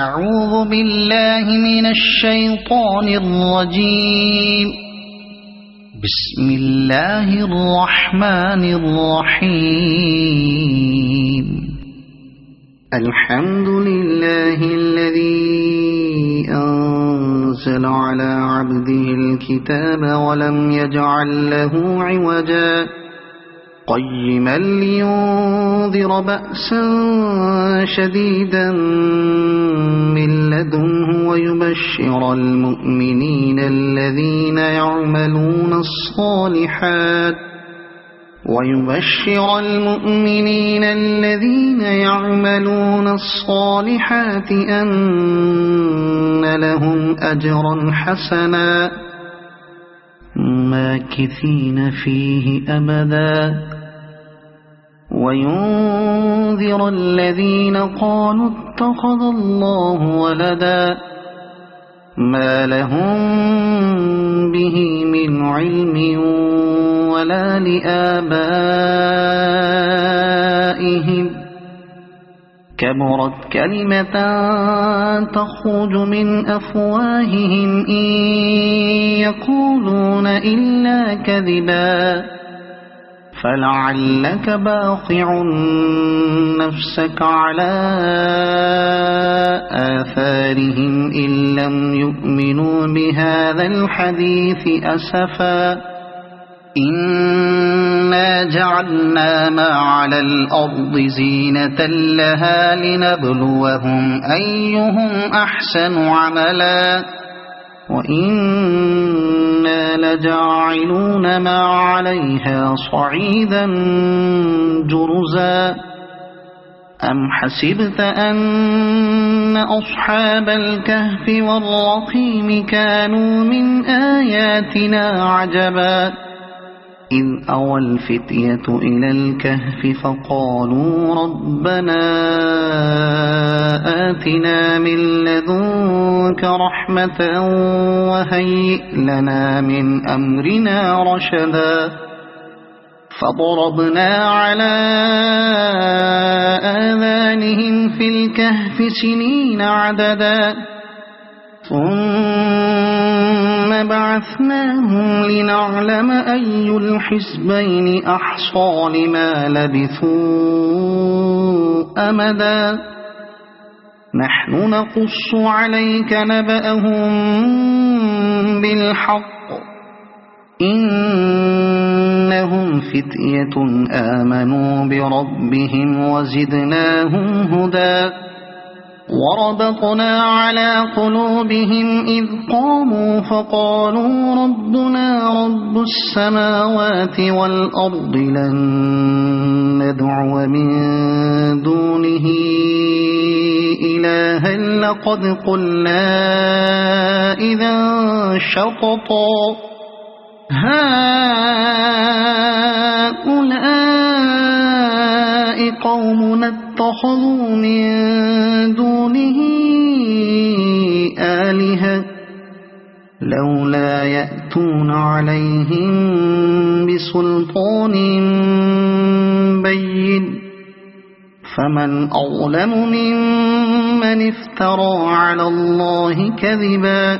أعوذ بالله من الشيطان الرجيم. بسم الله الرحمن الرحيم. الحمد لله الذي أنزل على عبده الكتاب ولم يجعل له عوجا قيما لينذر بأسا شديدا من لدنه ويبشر المؤمنين الذين يعملون الصالحات أن لهم أجرا حسنا ماكثين فيه أبدا وينذر الذين قالوا اتخذ الله ولدا ما لهم به من علم ولا لآبائهم كبرت كلمة تخرج من أفواههم إن يقولون إلا كذبا فلعلك باخع نفسك على آثارهم إن لم يؤمنوا بهذا الحديث أسفا إنا جعلنا ما على الأرض زينة لها لنبلوهم أيهم أحسن عملا وإنا لجاعلون ما عليها صعيدا جرزا أم حسبت أن أصحاب الكهف والرقيم كانوا من آياتنا عجبا إذ أوى الفتية إلى الكهف فقالوا ربنا آتنا من لدنك رحمة وهيئ لنا من أمرنا رشدا فضربنا على آذانهم في الكهف سنين عددا ثم بعثناهم لنعلم أي الحزبين أحصى لما لبثوا أمدا نحن نقص عليك نبأهم بالحق إنهم فتية آمنوا بربهم وزدناهم هدى وربطنا على قلوبهم إذ قاموا فقالوا ربنا رب السماوات والأرض لن ندعو من دونه إلها لقد قلنا إذا شططا هؤلاء قومنا اتخذوا من دونه آلهة لولا يأتون عليهم بسلطان بين فمن أظلم ممن افترى على الله كذبا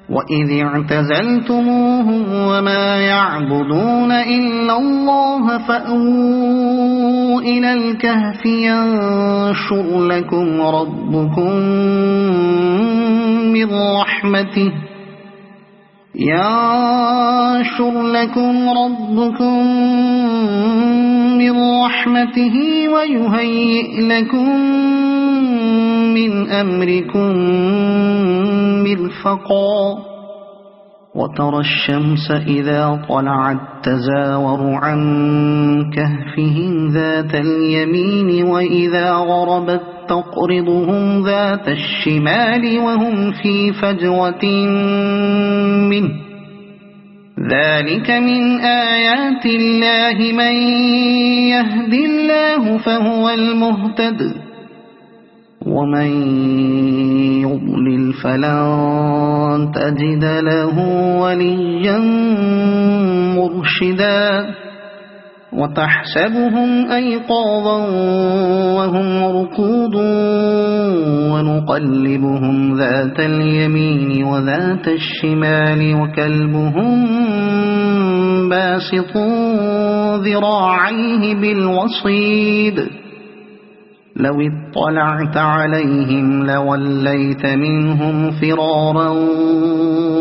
وإذ اعتزلتموهم وما يعبدون إلا الله فأووا إلى الكهف ينشر لكم ربكم من رحمته ويهيئ لكم من أمركم مرفقا وترى الشمس إذا طلعت تزاور عن كهفهم ذات اليمين وإذا غربت تقرضهم ذات الشمال وهم في فجوة منه ذلك من آيات الله من يهد الله فهو المهتد ومن يضلل فلن تجد له وليا مرشدا وتحسبهم أيقاظا وهم رقود ونقلبهم ذات اليمين وذات الشمال وكلبهم باسط ذراعيه بالوصيد لو اطلعت عليهم لوليت منهم فرارا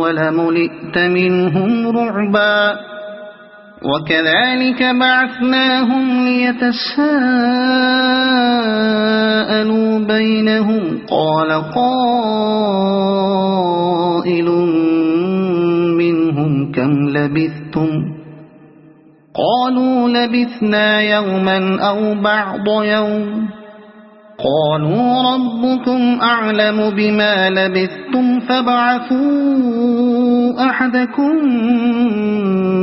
ولملئت منهم رعبا وكذلك بعثناهم ليتساءلوا بينهم قال قائل منهم كم لبثتم قالوا لبثنا يوما أو بعض يوم قالوا ربكم أعلم بما لبثتم فابعثوا أحدكم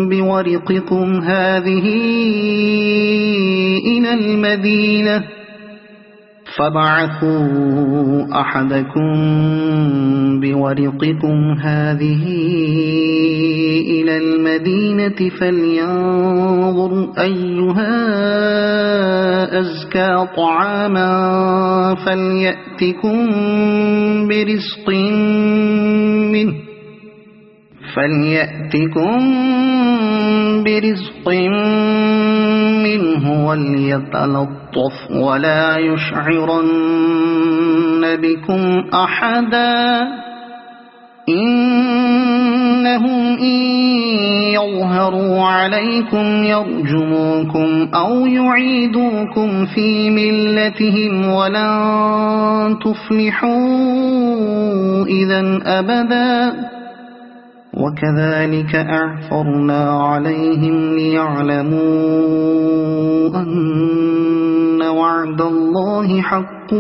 بورقكم هذه إلى المدينة فلينظر أيها أزكى طعاما فليأتكم برزق منه وليتلطف ولا يشعرن بكم أحدا إنهم إن يظهروا عليكم يرجموكم أو يعيدوكم في ملتهم ولن تفلحوا إذا أبدا وكذلك أعثرنا عليهم ليعلموا أن وعد الله حق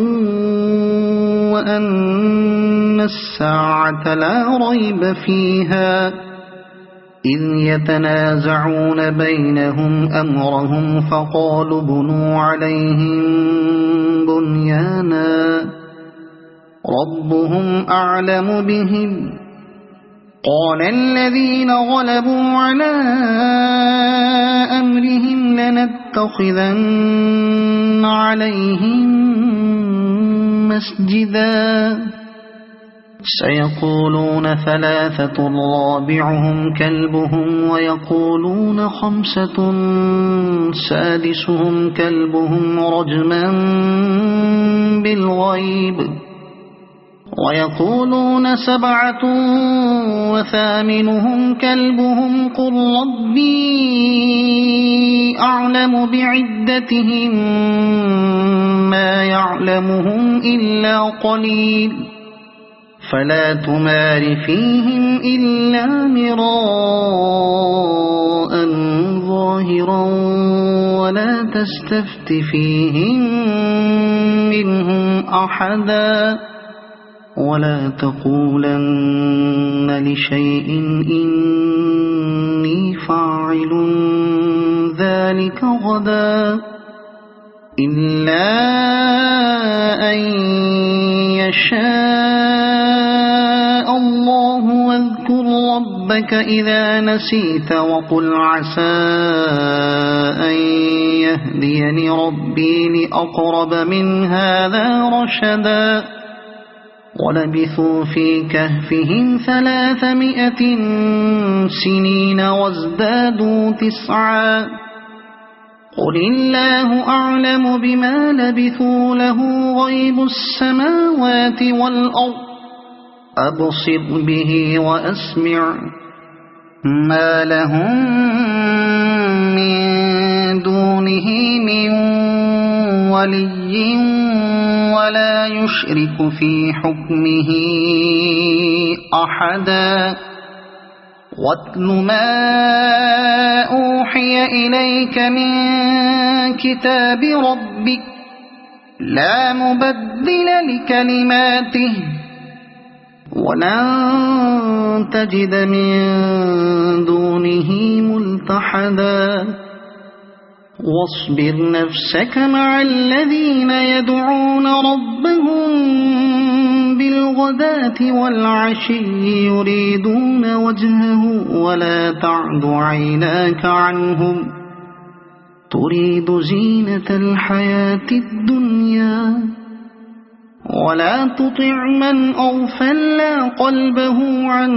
وأن الساعة لا ريب فيها إذ يتنازعون بينهم أمرهم فقالوا بنوا عليهم بنيانا ربهم أعلم بهم قال الذين غلبوا على أمرهم لنتخذن عليهم مسجدا سيقولون ثلاثة رابعهم كلبهم ويقولون خمسة سادسهم كلبهم رجما بالغيب ويقولون سبعة وثامنهم كلبهم قل ربي أعلم بعدتهم ما يعلمهم إلا قليل فلا تمار فيهم إلا مراء ظاهرا ولا تستفت فيهم منهم أحدا ولا تقولن لشيء إني فاعل ذلك غدا إلا أن يشاء الله واذكر ربك إذا نسيت وقل عسى أن يهديني ربي لأقرب من هذا رشدا ولبثوا في كهفهم 300 سنين وازدادوا 9 قل الله أعلم بما لبثوا له غيب السماوات والأرض أبصر به وأسمع ما لهم من دونه من ولي ولا يشرك في حكمه أحدا واتل ما أوحي إليك من كتاب ربك لا مبدل لكلماته ولن تجد من دونه ملتحدا واصبر نفسك مع الذين يدعون ربهم بالغداة والعشي يريدون وجهه ولا تعد عيناك عنهم تريد زينة الحياة الدنيا ولا تطع من أغفلنا قلبه عن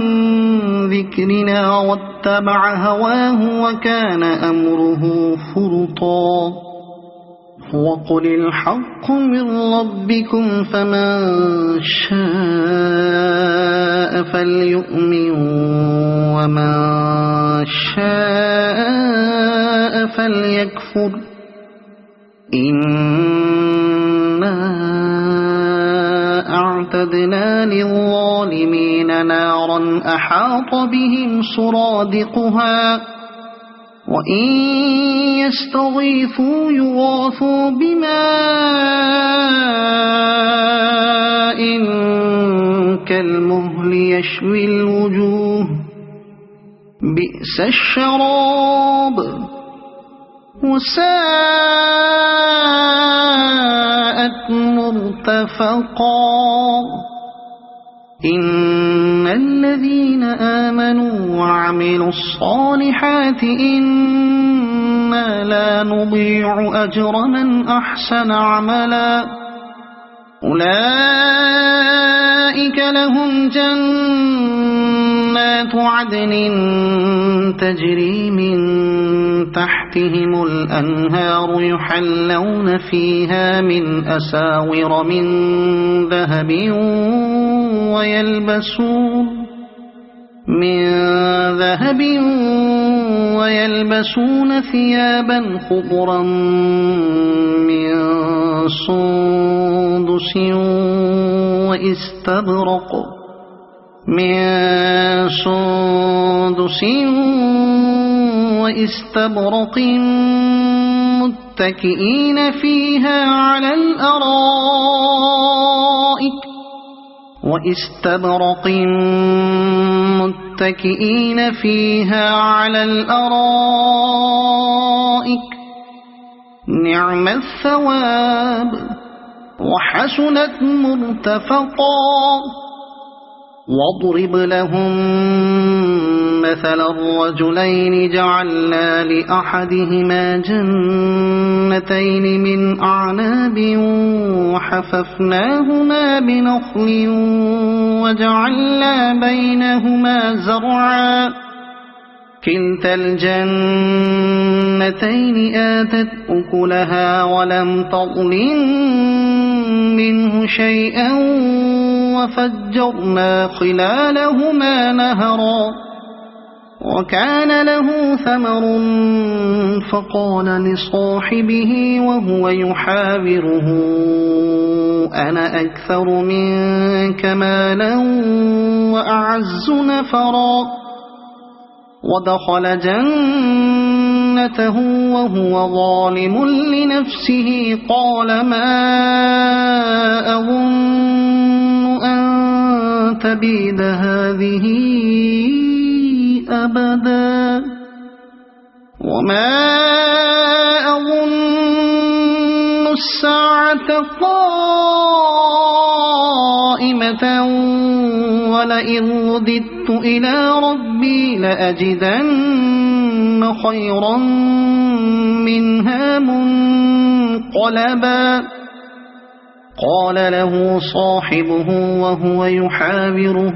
ذكرنا واتبع هواه وكان أمره فرطا وقل الحق من ربكم فمن شاء فليؤمن ومن شاء فليكفر إنا أعتدنا للظالمين نارا أحاط بهم سرادقها وإن يستغيثوا يغاثوا بماء كالمهل يشوي الوجوه بئس الشراب وساءت مرتفقا إن الذين آمنوا وعملوا الصالحات إنا لا نضيع أجر من أحسن عملا أولئك لهم جنات عدن تجري من تحتهم الأنهار يحلون فيها من أساور من ذهب ويلبسون ثيابا خضرا من سندس واستبرق متكئين فيها على الأرائك نعم الثواب وحسنت مرتفقا واضرب لهم مثل الرجلين جعلنا لأحدهما جنتين من أعناب وحففناهما بنخل وجعلنا بينهما زرعا كلتا الجنتين آتت أكلها ولم تظلم منه شيئا وفجرنا خلالهما نهرا وكان له ثمر فقال لصاحبه وهو يحاوره أنا أكثر منك مالا وأعز نفرا ودخل جنته وهو ظالم لنفسه قال ما أظن أن تبيد هذه أبدا وما أظن الساعة قائمة ولئن رددت إلى ربي لأجدن خيرا منها منقلبا قال له صاحبه وهو يحاوره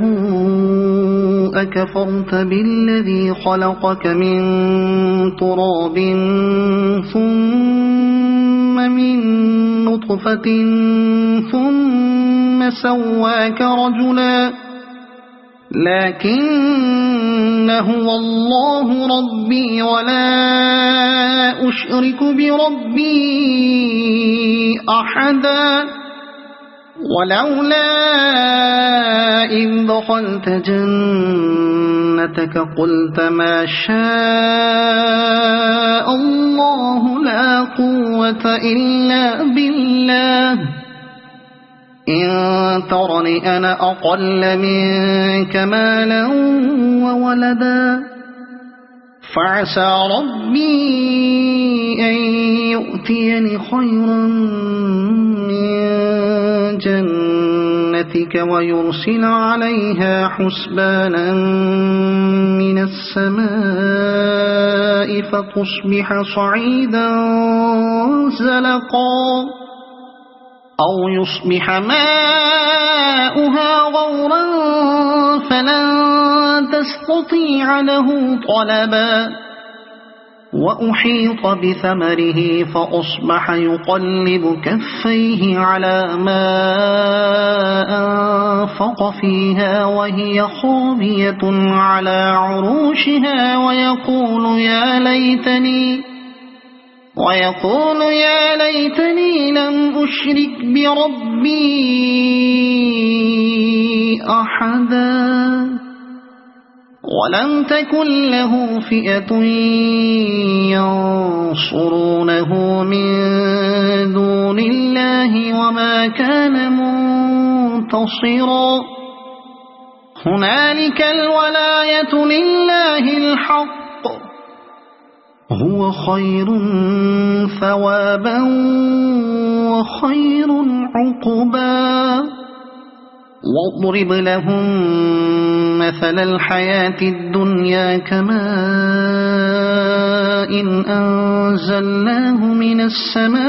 أكفرت بالذي خلقك من تراب ثم من نطفة ثم سواك رجلا لكن هو الله ربي ولا أشرك بربي أحدا ولولا إذ دخلت جنتك قلت ما شاء الله لا قوة إلا بالله إن ترني أنا أقل منك مالا وولدا فعسى ربي أن يؤتيني خيرا من جنتك آياتك ويرسل عليها حسبانا من السماء فتصبح صعيدا زلقا أو يصبح ماؤها غورا فلن تستطيع له طلبا وأحيط بثمره فأصبح يقلب كفيه على ما أنفق فيها وهي خاوية على عروشها ويقول يا ليتني لم أشرك بربي أحدا ولم تكن له فئة ينصرونه من دون الله وما كان منتصرا هنالك الولاية لله الحق هو خير ثوابا وخير عقبا واضرب لهم مثل الحياة الدنيا كماء أنزلناه من السماء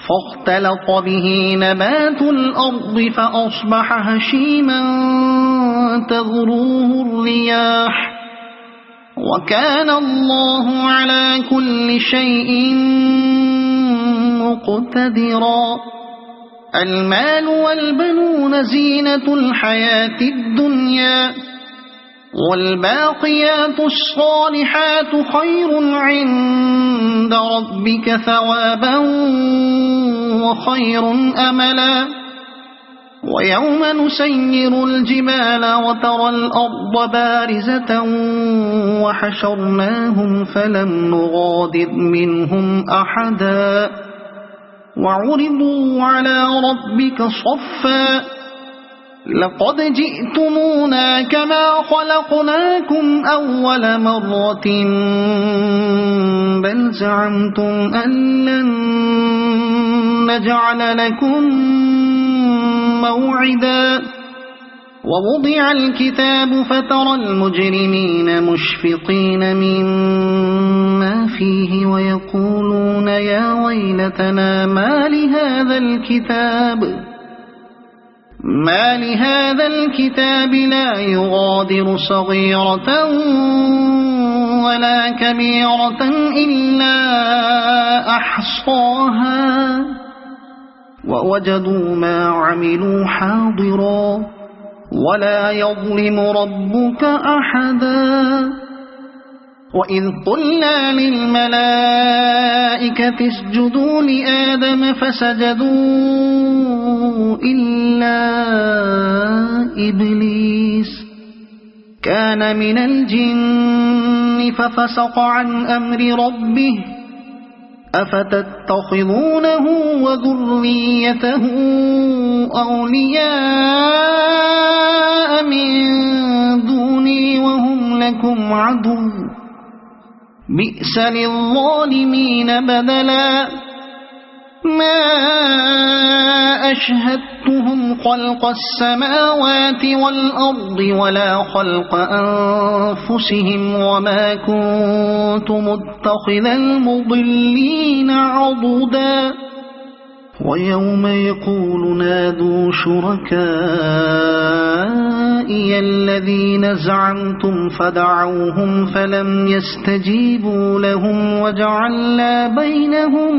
فاختلط به نبات الأرض فأصبح هشيما تذروه الرياح وكان الله على كل شيء مقتدرا المال والبنون زينة الحياة الدنيا والباقيات الصالحات خير عند ربك ثوابا وخير أملا ويوم نسير الجبال وترى الأرض بارزة وحشرناهم فلم نغادر منهم أحدا وعرضوا على ربك صفا لقد جئتمونا كما خلقناكم أول مرة بل زعمتم أن لن نجعل لكم موعدا ووضع الكتاب فترى المجرمين مشفقين مما فيه ويقولون يا ويلتنا ما لهذا الكتاب لا يغادر صغيرة ولا كبيرة إلا أحصاها ووجدوا ما عملوا حاضرا ولا يظلم ربك أحدا وإذ قلنا للملائكة اسجدوا لآدم فسجدوا إلا إبليس كان من الجن ففسق عن أمر ربه أفتتخذونه وذريته أولياء من دوني وهم لكم عدو بئس للظالمين بدلا ما أشهدتهم خلق السماوات والأرض ولا خلق أنفسهم وما كنت متخذ المضلين عضدا ويوم يقول نادوا شركائي الذين زعمتم فدعوهم فلم يستجيبوا لهم وجعلنا بينهم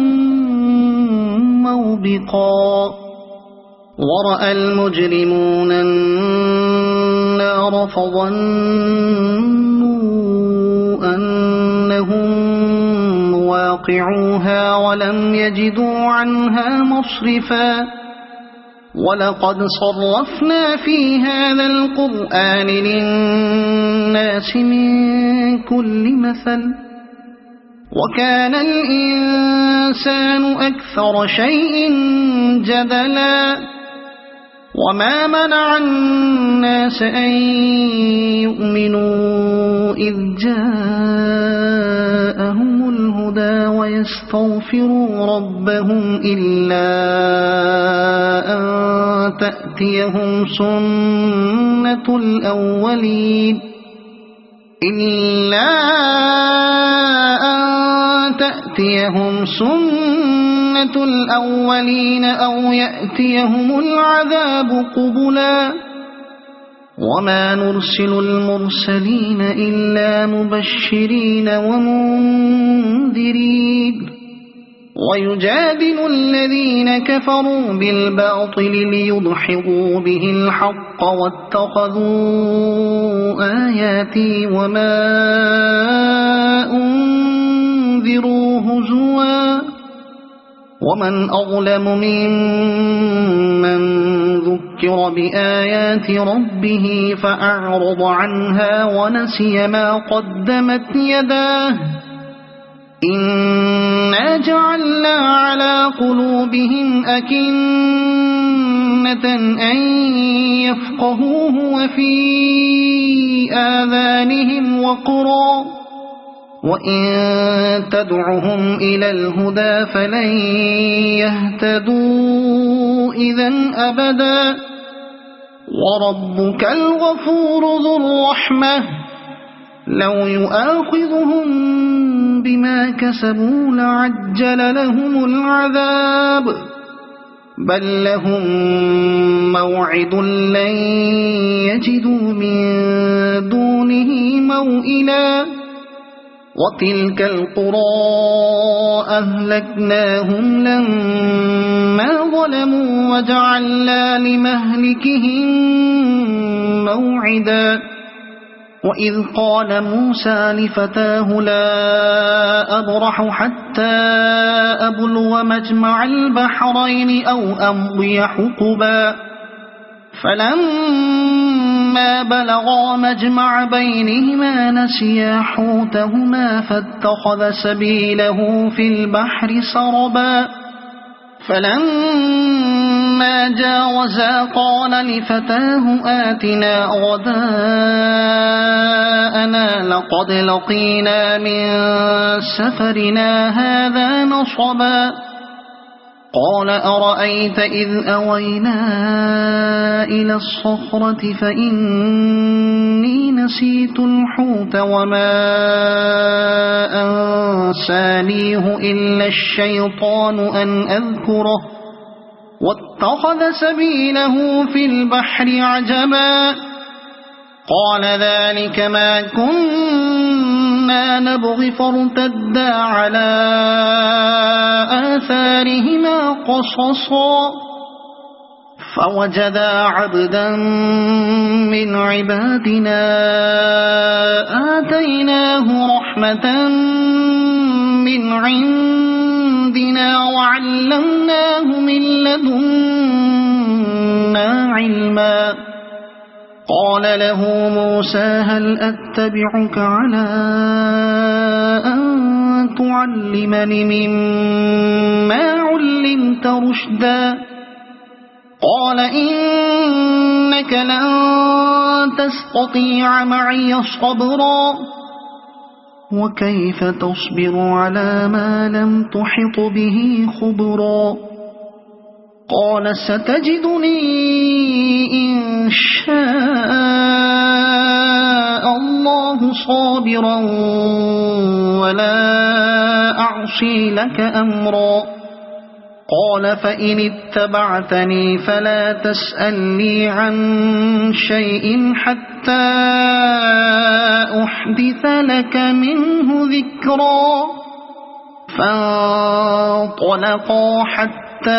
موبقا ورأى المجرمون النار فظنوا أنهم مواقعوها ولم يجدوا عنها مصرفا ولقد صرفنا في هذا القرآن للناس من كل مثل وكان الإنسان أكثر شيء جدلا وما منع الناس أن يؤمنوا إذ جاءهم الهدى الهدى ويستغفروا ربهم إلا أن تأتيهم سنة الأولين أو يأتيهم العذاب قبلا وما نرسل المرسلين إلا مبشرين ومنذرين ويجادل الذين كفروا بالباطل ليدحضوا به الحق واتخذوا آياتي وما أنذروا هزوا ومن أظلم ممن ذكر بآيات ربه فأعرض عنها ونسي ما قدمت يداه إنا جعلنا على قلوبهم أكنة أن يفقهوه وفي آذانهم وقرا وإن تدعهم إلى الهدى فلن يهتدوا إذن أبدا وربك الغفور ذو الرحمة لو يؤاخذهم بما كسبوا لعجل لهم العذاب بل لهم موعد لن يجدوا من دونه موئلا وتلك القرى أهلكناهم لما ظلموا وجعلنا لمهلكهم موعدا وإذ قال موسى لفتاه لا أبرح حتى أبلغ مجمع البحرين أو أمضي حقبا فلما بلغا مجمع بينهما نسيا حوتهما فاتخذ سبيله في البحر سربا فلما جاوزا قال لفتاه آتنا غداءنا لقد لقينا من سفرنا هذا نصبا قال أرأيت إذ أوينا إلى الصخرة فإني نسيت الحوت وما أنسانيه إلا الشيطان أن أذكره واتخذ سبيله في البحر عجبا قال ذلك ما كنا نبغي فارتدا على آثارهما قصصا فوجدا عبدا من عبادنا آتيناه رحمة من عندنا وعلمناه من لدنا علما قال له موسى هل أتبعك على أن تعلمني مما علمت رشدا قال إنك لن تستطيع معي صبرا وكيف تصبر على ما لم تحط به خبرا قال ستجدني إن شاء الله صابرا ولا أعصي لك أمرا قال فإن اتبعتني فلا تسألني عن شيء حتى أحدث لك منه ذكرا فانطلقا حتى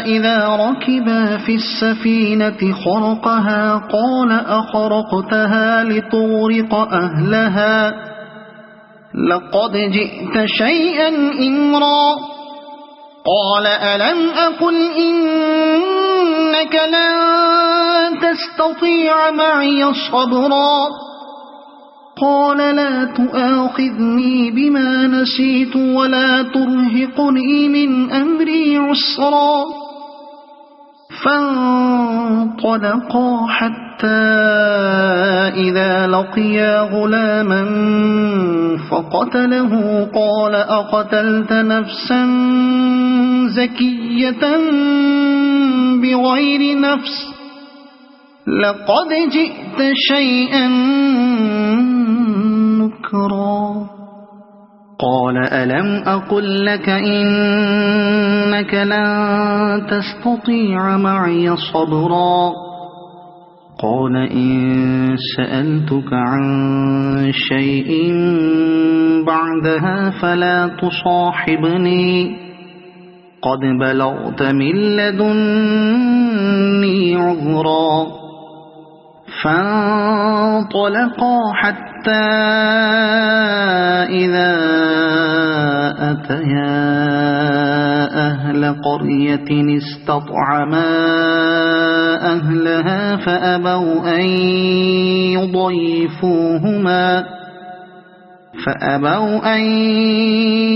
إذا ركبا في السفينة خرقها قال أخرقتها لتغرق أهلها لقد جئت شيئا إمرا قال ألم أقل إنك لن تستطيع معي صبرا قال لا تؤاخذني بما نسيت ولا ترهقني من أمري عسرا فانطلقا حتى إذا لقيا غلاما فقتله قال أقتلت نفسا زكية بغير نفس لقد جئت شيئا نكرا قال ألم أقل لك إنك لن تستطيع معي صبرا قال إن سألتك عن شيء بعدها فلا تصاحبني قد بلغت من لدني عذرا فانطلقا حتى إذا أتيا أهل قرية استطعما أهلها فأبوا أن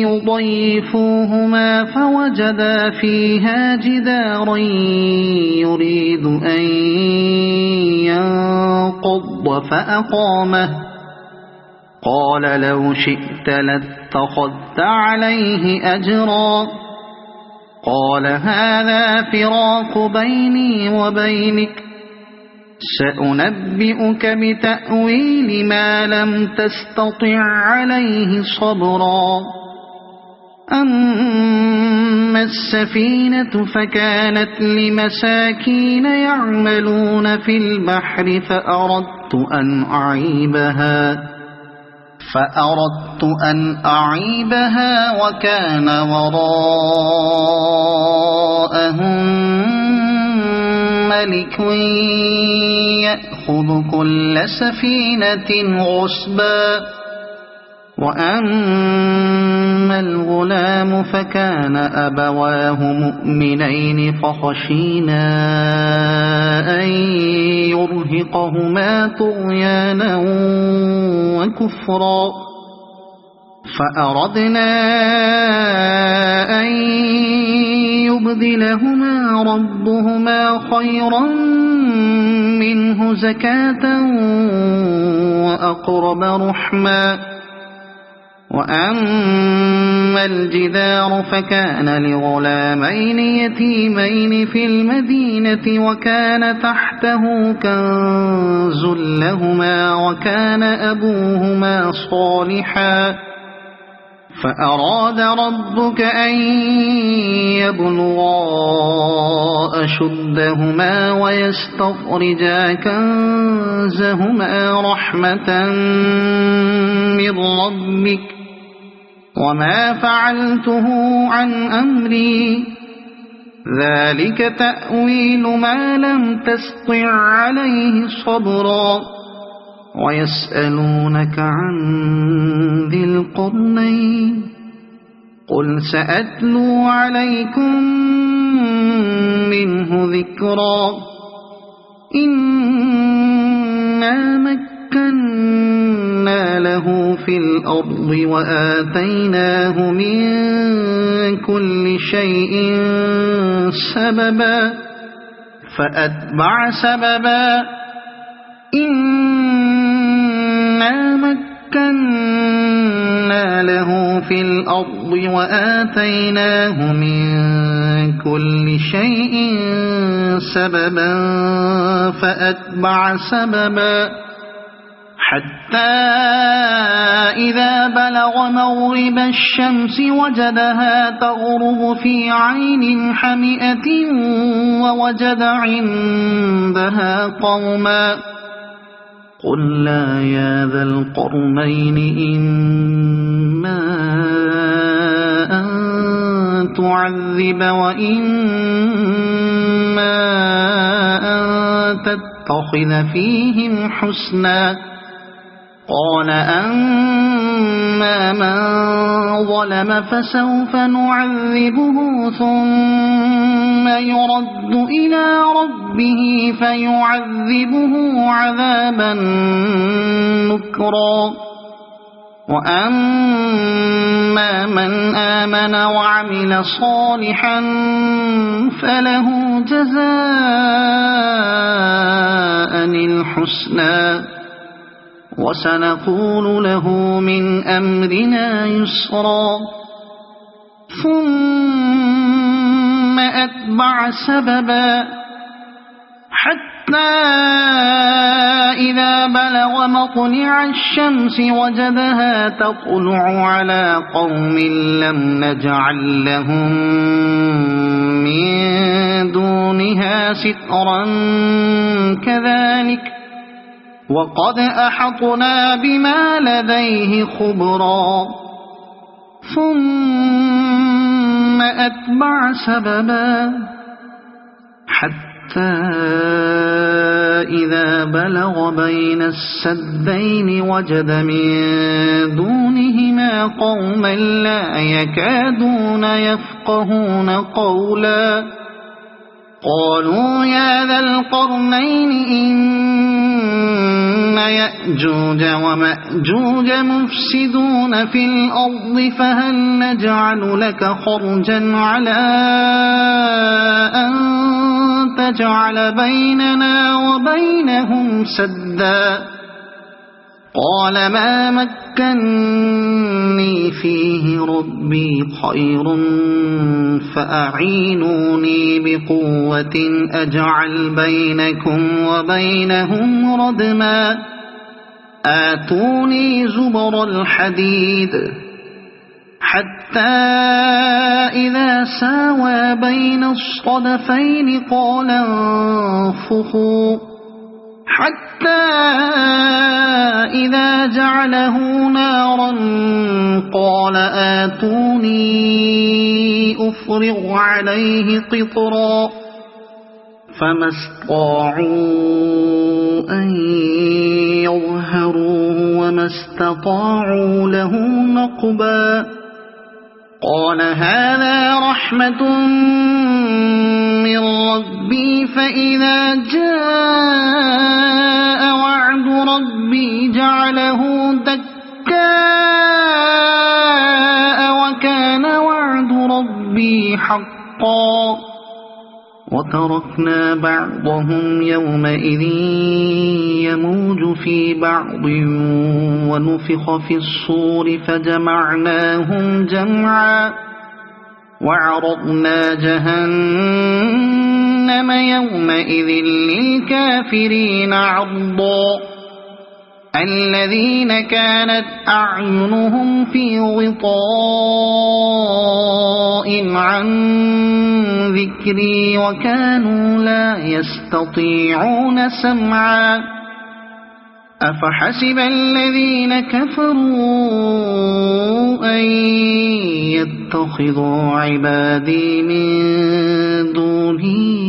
يضيفوهما فوجدا فيها جدارا يريد أن ينقض فأقامه قال لو شئت لاتخذت عليه أجرا قال هذا فراق بيني وبينك سأنبئك بتأويل ما لم تستطع عليه صبرا أما السفينة فكانت لمساكين يعملون في البحر فأردت أن أعيبها وكان وراءهم ملك يأخذ كل سفينة غصبا وأما الغلام فكان أبواه مؤمنين فخشينا أن يرهقهما طغيانا وكفرا فأردنا أن يبدلهما ربهما خيرا منه زكاة وأقرب رحما وأما الجدار فكان لغلامين يتيمين في المدينة وكان تحته كنز لهما وكان أبوهما صالحا فأراد ربك أن يبلغا أشدهما ويستخرجا كنزهما رحمة من ربك وما فعلته عن أمري ذلك تأويل ما لم تسطع عليه صبرا ويسألونك عن ذي القرنين قل سأتلو عليكم منه ذكرا إنا مكنا له في الأرض وآتيناه من كل شيء سببا فأتبع سببا إنا مكنا له في الأرض وآتيناه من كل شيء سببا فأتبع سببا حتى إذا بلغ مغرب الشمس وجدها تغرب في عين حمئة ووجد عندها قوما قلنا يا ذا القرنين إما أن تعذب وإما أن تتخذ فيهم حسنا قال أما من ظلم فسوف نعذبه ثم يرد إلى ربه فيعذبه عذابا نكرا وأما من آمن وعمل صالحا فله جزاء الحسنى وسنقول له من أمرنا يسرا ثم أتبع سببا حتى إذا بلغ مطلع الشمس وجدها تطلع على قوم لم نجعل لهم من دونها سترا كذلك وقد أحطنا بما لديه خبرا ثم أتبع سببا حتى إذا بلغ بين السدين وجد من دونهما قوما لا يكادون يفقهون قولا قالوا يا ذا القرنين إن يأجوج ومأجوج مفسدون في الأرض فهل نجعل لك خرجا على أن تجعل بيننا وبينهم سدا قال ما مكني فيه ربي خير فأعينوني بقوة أجعل بينكم وبينهم ردما آتوني زبر الحديد حتى إذا ساوى بين الصدفين قال انفخوا حتى إذا جعله نارا قال آتوني أفرغ عليه قطرا فما استطاعوا أن يظهروه وما استطاعوا له نقبا قال هذا رحمة من ربي فإذا جاء وعد ربي جعله دكاء وكان وعد ربي حقا وتركنا بعضهم يومئذ يموج في بعض ونفخ في الصور فجمعناهم جمعا وعرضنا جهنم يومئذ للكافرين عرضا الذين كانت أعينهم في غطاء عن ذكري وكانوا لا يستطيعون سمعا أفحسب الذين كفروا أن يتخذوا عبادي من دوني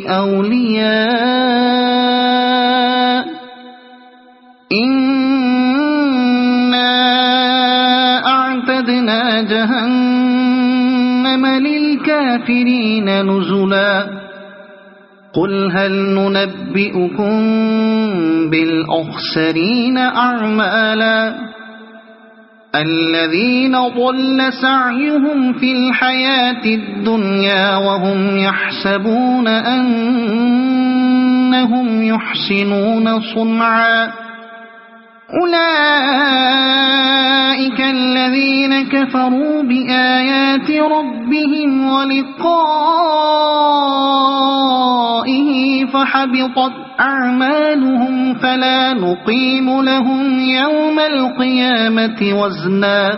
أولياء إنا أعتدنا جهنم للكافرين نزلا قل هل ننبئكم بالأخسرين أعمالا الذين ضل سعيهم في الحياة الدنيا وهم يحسبون أنهم يحسنون صنعا أولئك الذين كفروا بآيات ربهم ولقائه فحبطت أعمالهم فلا نقيم لهم يوم القيامة وزنا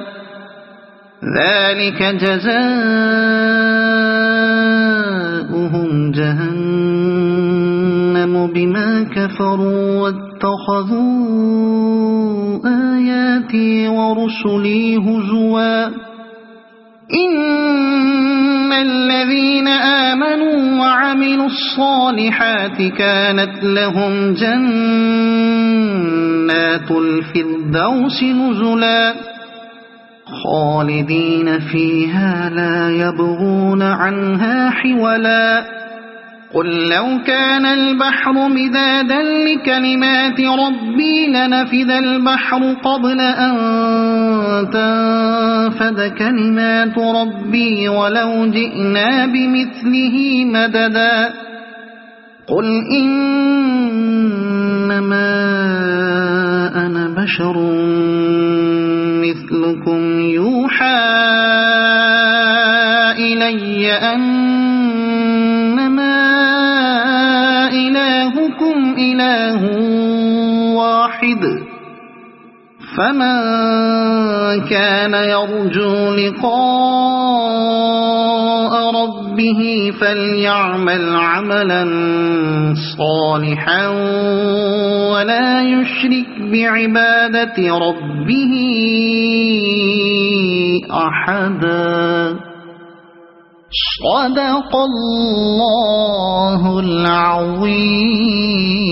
ذلك جزاؤهم جهنم بما كفروا واتخذوا آياتي ورسلي هزوا إن الذين آمنوا وعملوا الصالحات كانت لهم جنات الفردوس نزلا خالدين فيها لا يبغون عنها حولا قل لو كان البحر مدادا لكلمات ربي لنفذ البحر قبل أن تنفد كلمات ربي ولو جئنا بمثله مددا قل إنما أنا بشر مثلكم يوحى إلي أنما إلهكم إله واحد فمن كان يرجو لقاء ربه فليعمل عملا صالحا ولا يشرك بعبادة ربه أحدا. صدق الله العظيم.